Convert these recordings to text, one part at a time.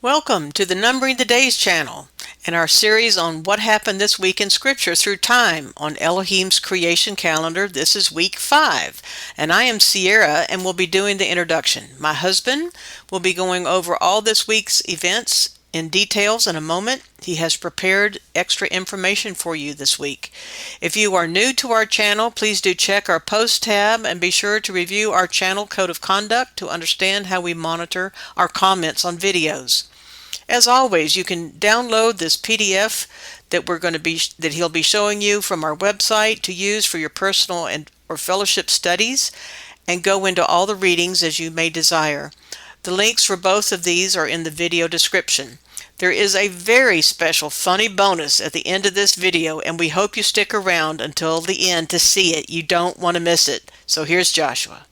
Welcome to the Numbering the Days channel and our series on what happened this week in Scripture through time on Elohim's creation calendar. This is week 5, and I am Sierra and will be doing the introduction. My husband will be going over all this week's events in details in a moment. He has prepared extra information for you this week. If you are new to our channel, please do check our post tab and be sure to review our channel code of conduct to understand how we monitor our comments on videos. As always, you can download this PDF that he'll be showing you from our website to use for your personal or fellowship studies, and go into all the readings as you may desire. The links for both of these are in the video description. There is a very special funny bonus at the end of this video, and we hope you stick around until the end to see it. You don't want to miss it. So here's Joshua.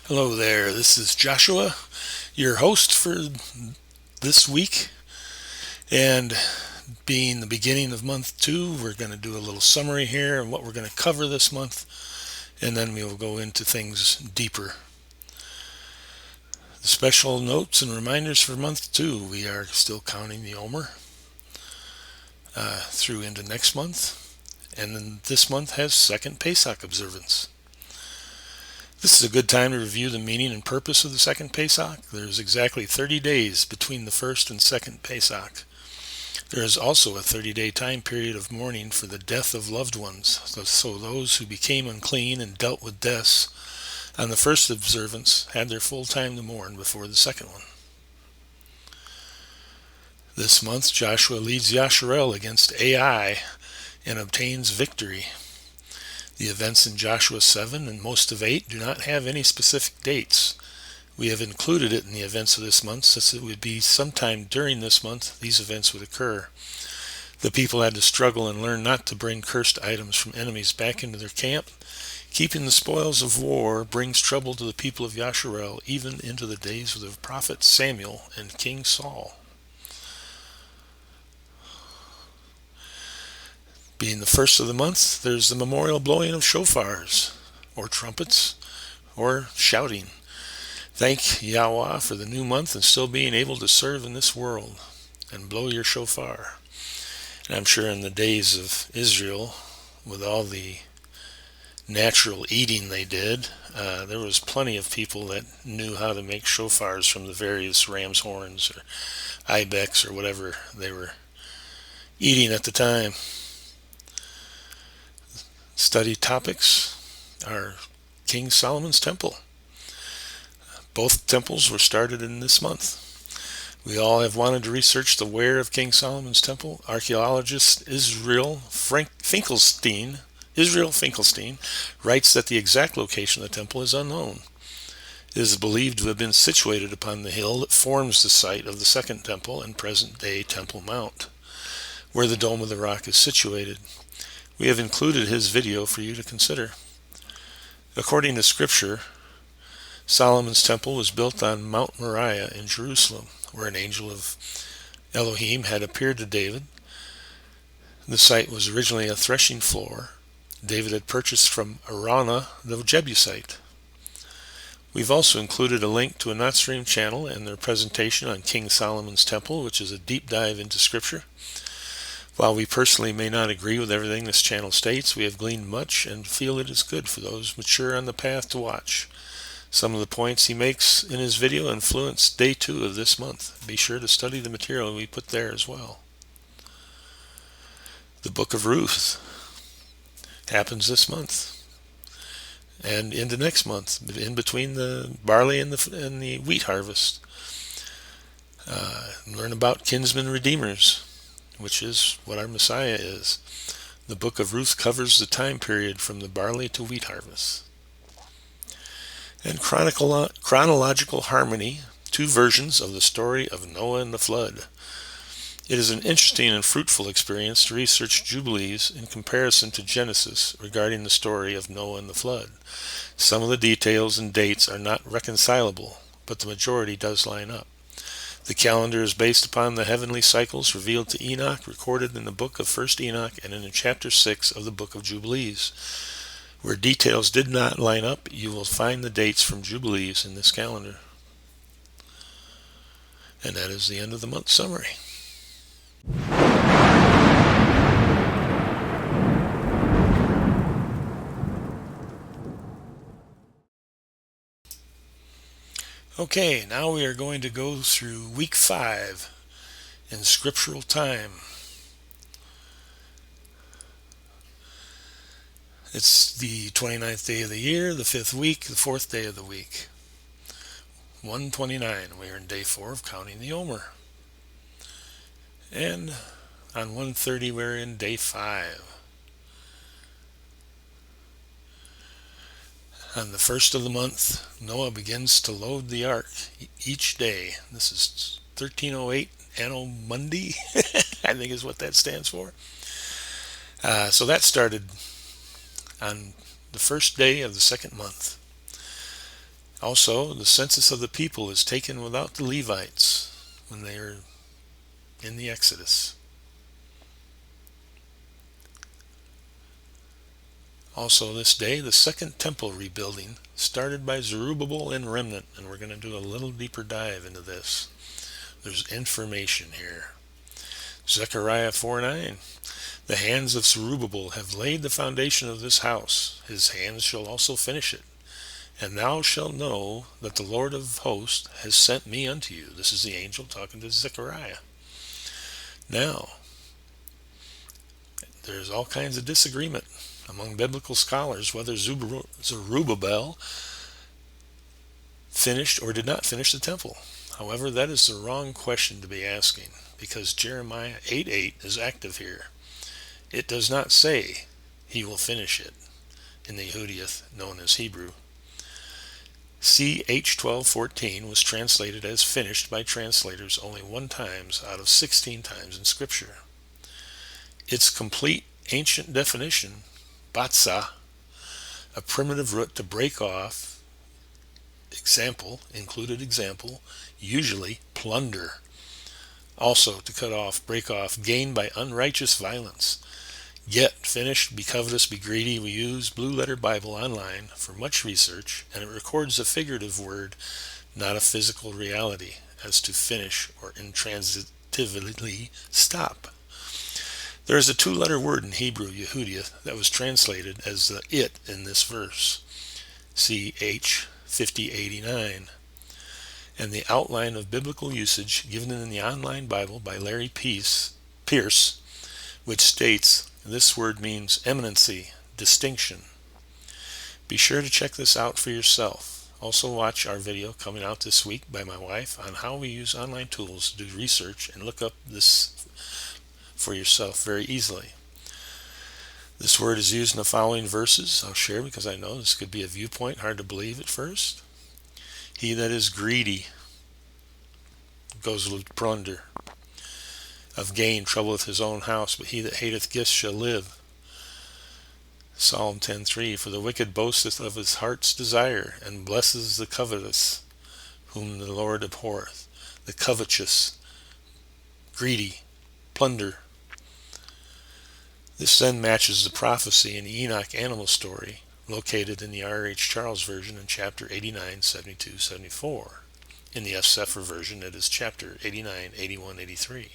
Hello there, this is Joshua, your host for this week, and being the beginning of month 2, we're going to do a little summary here of what we're going to cover this month, and then we will go into things deeper. The special notes and reminders for month 2, we are still counting the Omer through into next month, and then this month has second Pesach observance. This is a good time to review the meaning and purpose of the second Pesach. There's exactly 30 days between the first and second Pesach. There is also a 30-day time period of mourning for the death of loved ones, so those who became unclean and dealt with deaths on the first observance had their full time to mourn before the second one. This month, Joshua leads Yasharel against Ai and obtains victory. The events in Joshua 7 and most of 8 do not have any specific dates. We have included it in the events of this month, since it would be sometime during this month these events would occur. The people had to struggle and learn not to bring cursed items from enemies back into their camp. Keeping the spoils of war brings trouble to the people of Yasharel, even into the days of the prophet Samuel and King Saul. Being the first of the month, there's the memorial blowing of shofars, or trumpets, or shouting. Thank Yahweh for the new month and still being able to serve in this world, and blow your shofar. And I'm sure in the days of Israel, with all the natural eating they did, there was plenty of people that knew how to make shofars from the various ram's horns, or ibex, or whatever they were eating at the time. Study topics are King Solomon's temple. Both temples were started in this month. We all have wanted to research the where of King Solomon's temple. Archaeologist Israel Finkelstein writes that the exact location of the temple is unknown. It is believed to have been situated upon the hill that forms the site of the second temple and present-day Temple Mount, where the Dome of the Rock is situated. We have included his video for you to consider. According to Scripture, Solomon's temple was built on Mount Moriah in Jerusalem, where an angel of Elohim had appeared to David. The site was originally a threshing floor David had purchased from Araunah the Jebusite. We've also included a link to a NotStream channel and their presentation on King Solomon's temple, which is a deep dive into Scripture. While we personally may not agree with everything this channel states, we have gleaned much and feel it is good for those mature on the path to watch. Some of the points he makes in his video influence day 2 of this month. Be sure to study the material we put there as well. The Book of Ruth happens this month and into next month, in between the barley and the wheat harvest. Learn about kinsman redeemers, which is what our Messiah is. The Book of Ruth covers the time period from the barley to wheat harvest. And chronological harmony, 2 versions of the story of Noah and the flood. It is an interesting and fruitful experience to research Jubilees in comparison to Genesis regarding the story of Noah and the flood. Some of the details and dates are not reconcilable, but the majority does line up. The calendar is based upon the heavenly cycles revealed to Enoch, recorded in the book of 1st Enoch and in chapter 6 of the book of Jubilees. Where details did not line up, you will find the dates from Jubilees in this calendar. And that is the end of the month summary. Okay, now we are going to go through week 5 in scriptural time. It's the 29th day of the year, the 5th week, the 4th day of the week. 129, we are in day 4 of counting the Omer. And on 130, we're in day 5. On the first of the month, Noah begins to load the ark each day. This is 1308 Anno Mundi, I think is what that stands for. So that started on the first day of the second month. Also, the census of the people is taken without the Levites when they are in the Exodus. Also this day, the second temple rebuilding started by Zerubbabel and Remnant, and we're going to do a little deeper dive into this. There's information here. Zechariah 4:9. The hands of Zerubbabel have laid the foundation of this house. His hands shall also finish it. And thou shalt know that the Lord of hosts has sent me unto you. This is the angel talking to Zechariah. Now, there's all kinds of disagreement among biblical scholars whether Zerubbabel finished or did not finish the temple. However, that is the wrong question to be asking, because Jeremiah 8:8 is active here. It does not say he will finish it in the Yehudiath, known as Hebrew. CH 12:14 was translated as finished by translators only 1 time out of 16 times in Scripture. Its complete ancient definition, batsa, a primitive root to break off, included example, usually plunder. Also to cut off, break off, gain by unrighteous violence. Get, finished, be covetous, be greedy. We use Blue Letter Bible online for much research, and it records a figurative word, not a physical reality, as to finish or intransitively stop. There is a 2-letter word in Hebrew, Yehudiah, that was translated as the it in this verse, CH 5089. And the outline of biblical usage given in the online Bible by Larry Pierce, which states this word means eminency, distinction. Be sure to check this out for yourself. Also watch our video coming out this week by my wife on how we use online tools to do research and look up this for yourself very easily. This word is used in the following verses. I'll share because I know this could be a viewpoint, hard to believe at first. He that is greedy goes with plunder. Of gain troubleth his own house, but he that hateth gifts shall live. Psalm 10:3. For the wicked boasteth of his heart's desire, and blesses the covetous, whom the Lord abhorreth. The covetous, greedy, plunder. This then matches the prophecy in the Enoch animal story, located in the R.H. Charles version in chapter 89, 72, 74. In the F. Sefer version, it is chapter 89, 81, 83.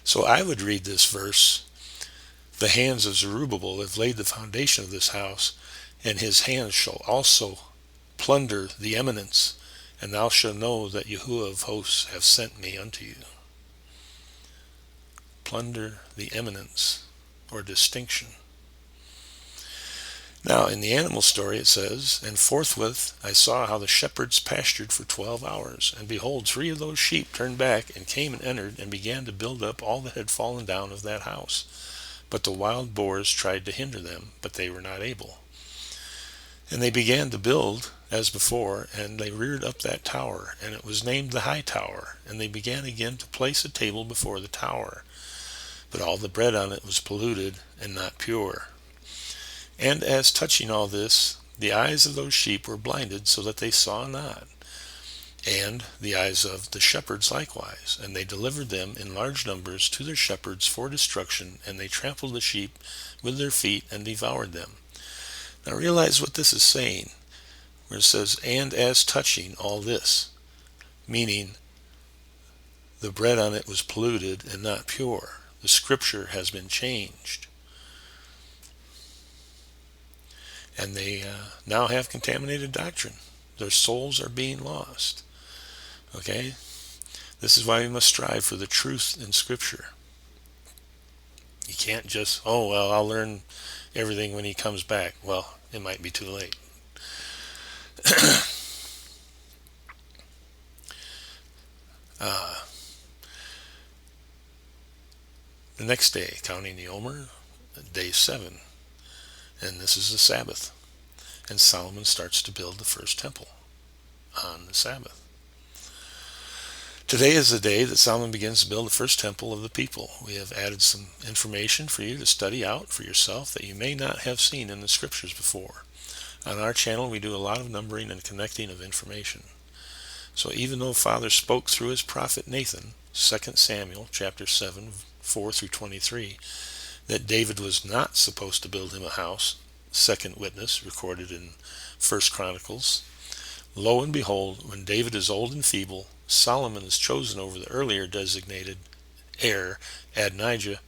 So I would read this verse, the hands of Zerubbabel have laid the foundation of this house, and his hands shall also plunder the eminence, and thou shalt know that Yahuwah of hosts have sent me unto you. Plunder the eminence, or distinction. Now, in the animal story it says, And forthwith I saw how the shepherds pastured for 12 hours, and behold, 3 of those sheep turned back, and came and entered, and began to build up all that had fallen down of that house. But the wild boars tried to hinder them, but they were not able. And they began to build as before, and they reared up that tower, and it was named the high tower. And they began again to place a table before the tower. But all the bread on it was polluted, and not pure. And as touching all this, the eyes of those sheep were blinded, so that they saw not. and the eyes of the shepherds likewise. And they delivered them in large numbers to their shepherds for destruction, and they trampled the sheep with their feet and devoured them. Now realize what this is saying, where it says, and as touching all this, meaning the bread on it was polluted and not pure. The scripture has been changed. And they now have contaminated doctrine. Their souls are being lost. Okay? This is why we must strive for the truth in scripture. You can't just, oh, well, I'll learn everything when he comes back. Well, it might be too late. The next day, counting the Omer, day 7. And this is the Sabbath. And Solomon starts to build the first temple on the Sabbath. Today is the day that Solomon begins to build the first temple of the people. We have added some information for you to study out for yourself that you may not have seen in the scriptures before. On our channel, we do a lot of numbering and connecting of information. So even though Father spoke through his prophet Nathan, 2 Samuel chapter 7, 4 through 23, that David was not supposed to build him a house, second witness recorded in 1 Chronicles, lo and behold, when David is old and feeble, Solomon is chosen over the earlier designated heir, Adonijah,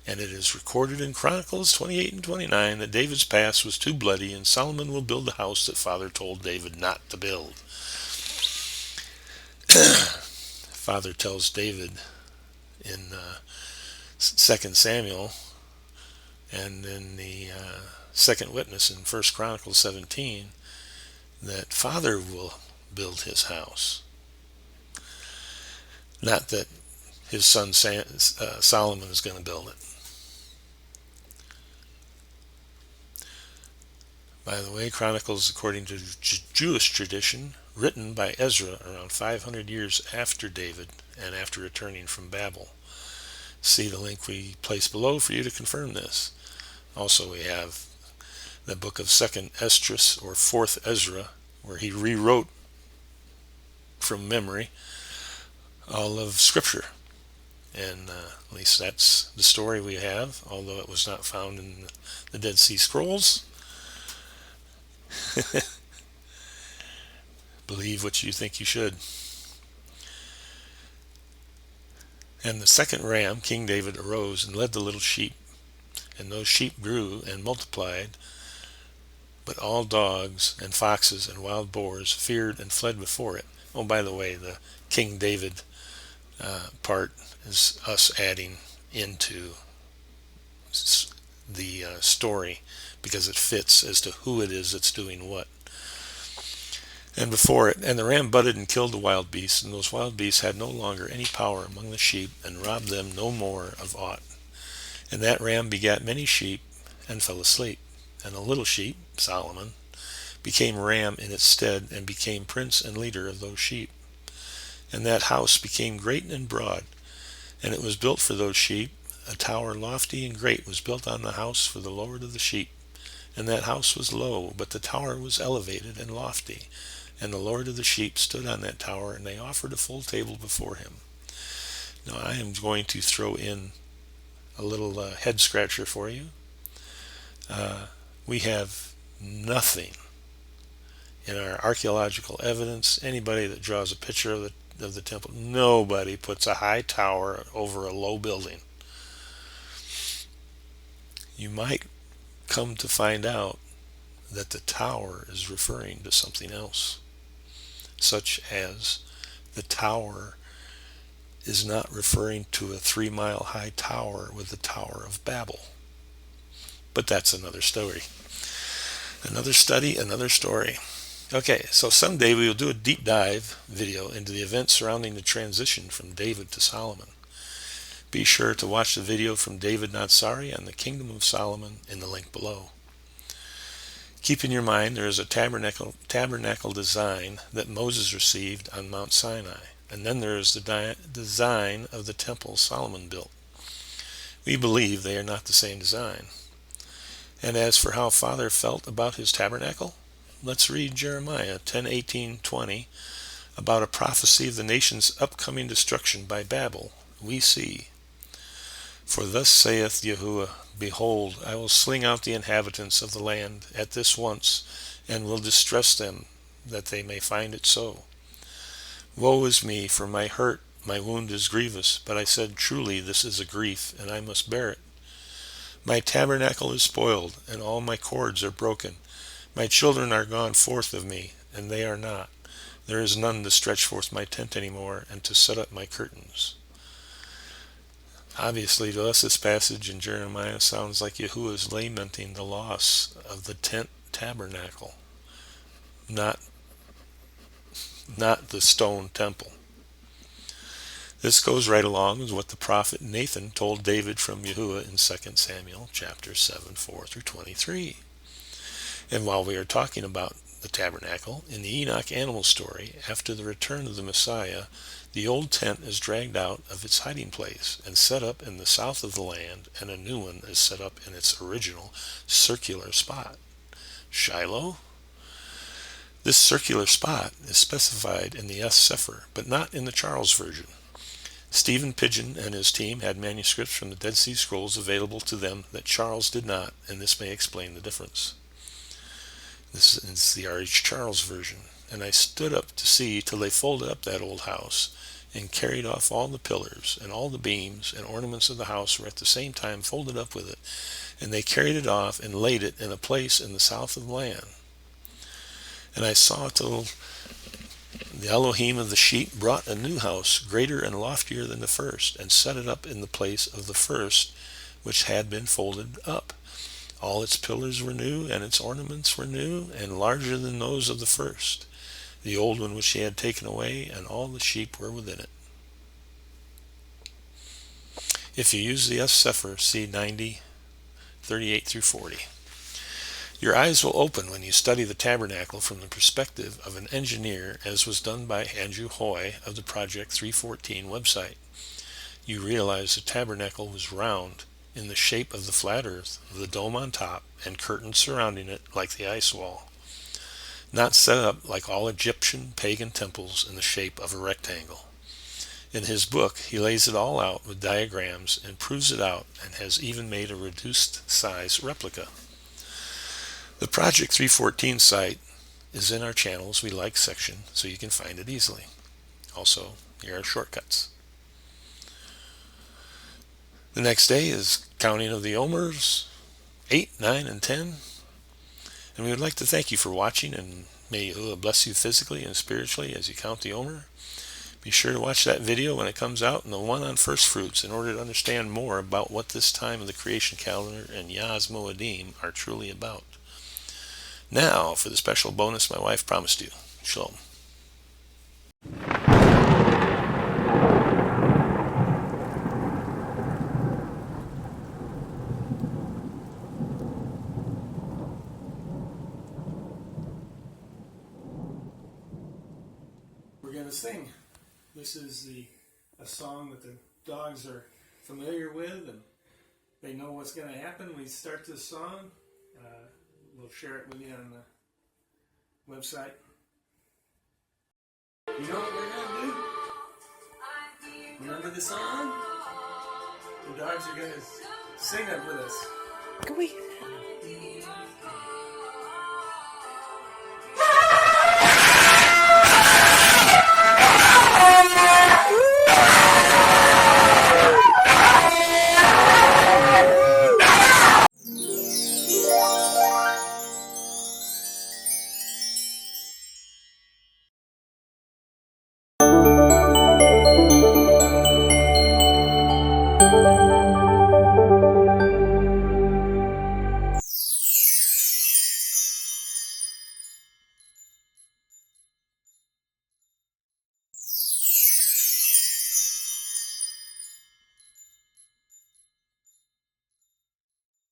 and it is recorded in Chronicles 28 and 29 that David's past was too bloody, and Solomon will build the house that Father told David not to build. Father tells David in 2 Samuel and in the second witness in 1 Chronicles 17 that Father will build his house. Not that his son Solomon is going to build it. By the way, Chronicles, according to Jewish tradition, written by Ezra around 500 years after David and after returning from Babel. See the link we place below for you to confirm this. Also, we have the book of 2nd Esdras or 4th Ezra, where he rewrote from memory all of Scripture. And at least that's the story we have, although it was not found in the Dead Sea Scrolls. Believe what you think you should. And the second ram, King David, arose and led the little sheep. And those sheep grew and multiplied. But all dogs and foxes and wild boars feared and fled before it. Oh, by the way, the King David part is us adding into the story because it fits as to who it is that's doing what. And before it, and the ram butted and killed the wild beasts, and those wild beasts had no longer any power among the sheep, and robbed them no more of aught. And that ram begat many sheep, and fell asleep. And the little sheep, Solomon, became ram in its stead, and became prince and leader of those sheep. And that house became great and broad, and it was built for those sheep. A tower lofty and great was built on the house for the Lord of the sheep. And that house was low, but the tower was elevated and lofty. And the Lord of the sheep stood on that tower, and they offered a full table before him. Now I am going to throw in a little head scratcher for you. We have nothing in our archaeological evidence. Anybody that draws a picture of the temple, nobody puts a high tower over a low building. You might come to find out that the tower is referring to something else, such as the tower is not referring to a 3-mile high tower with the Tower of Babel. But that's another story. Another study, another story. Okay, so someday we will do a deep dive video into the events surrounding the transition from David to Solomon. Be sure to watch the video from David Not Sorry on the Kingdom of Solomon in the link below. Keep in your mind there is a tabernacle design that Moses received on Mount Sinai, and then there is the design of the temple Solomon built. We believe they are not the same design. And as for how Father felt about his tabernacle, let's read Jeremiah 10:18-20 about a prophecy of the nation's upcoming destruction by Babel, we see, "For thus saith Yahuwah, Behold, I will sling out the inhabitants of the land at this once, and will distress them, that they may find it so. Woe is me, for my hurt, my wound is grievous, but I said, Truly this is a grief, and I must bear it. My tabernacle is spoiled, and all my cords are broken. My children are gone forth of me, and they are not. There is none to stretch forth my tent any more, and to set up my curtains." Obviously, to us, this passage in Jeremiah sounds like Yahuwah is lamenting the loss of the tent tabernacle, not the stone temple. This goes right along with what the prophet Nathan told David from Yahuwah in 2 Samuel chapter 7, 4 through 23. And while we are talking about the tabernacle, in the Enoch animal story, after the return of the Messiah, the old tent is dragged out of its hiding place and set up in the south of the land, and a new one is set up in its original circular spot. Shiloh? This circular spot is specified in the S. Sefer, but not in the Charles version. Stephen Pidgeon and his team had manuscripts from the Dead Sea Scrolls available to them that Charles did not, and this may explain the difference. This is the R.H. Charles version. "And I stood up to see till they folded up that old house, and carried off all the pillars, and all the beams and ornaments of the house were at the same time folded up with it. And they carried it off, and laid it in a place in the south of the land. And I saw till the Elohim of the sheep brought a new house, greater and loftier than the first, and set it up in the place of the first, which had been folded up. All its pillars were new, and its ornaments were new, and larger than those of the first. The old one which he had taken away, and all the sheep were within it." If you use the S. Sefer, see 90, 38 through 40. Your eyes will open when you study the tabernacle from the perspective of an engineer, as was done by Andrew Hoy of the Project 314 website. You realize the tabernacle was round, in the shape of the flat earth, with a dome on top, and curtains surrounding it like the ice wall. Not set up like all Egyptian pagan temples in the shape of a rectangle. In his book, he lays it all out with diagrams and proves it out, and has even made a reduced size replica. The Project 314 site is in our Channels We Like section, so you can find it easily. Also, here are shortcuts. The next day is counting of the Omers, 8, 9, and 10. And we would like to thank you for watching, and may Yahuwah bless you physically and spiritually as you count the Omer. Be sure to watch that video when it comes out, and the one on first fruits, in order to understand more about what this time of the creation calendar and Yaz Moedim are truly about. Now, for the special bonus my wife promised you. Shalom. We're going to sing. This is a song that the dogs are familiar with, and they know what's going to happen. We start this song. We'll share it with you on the website. You know what we're going to do? Remember the song? The dogs are going to sing it with us. Can we?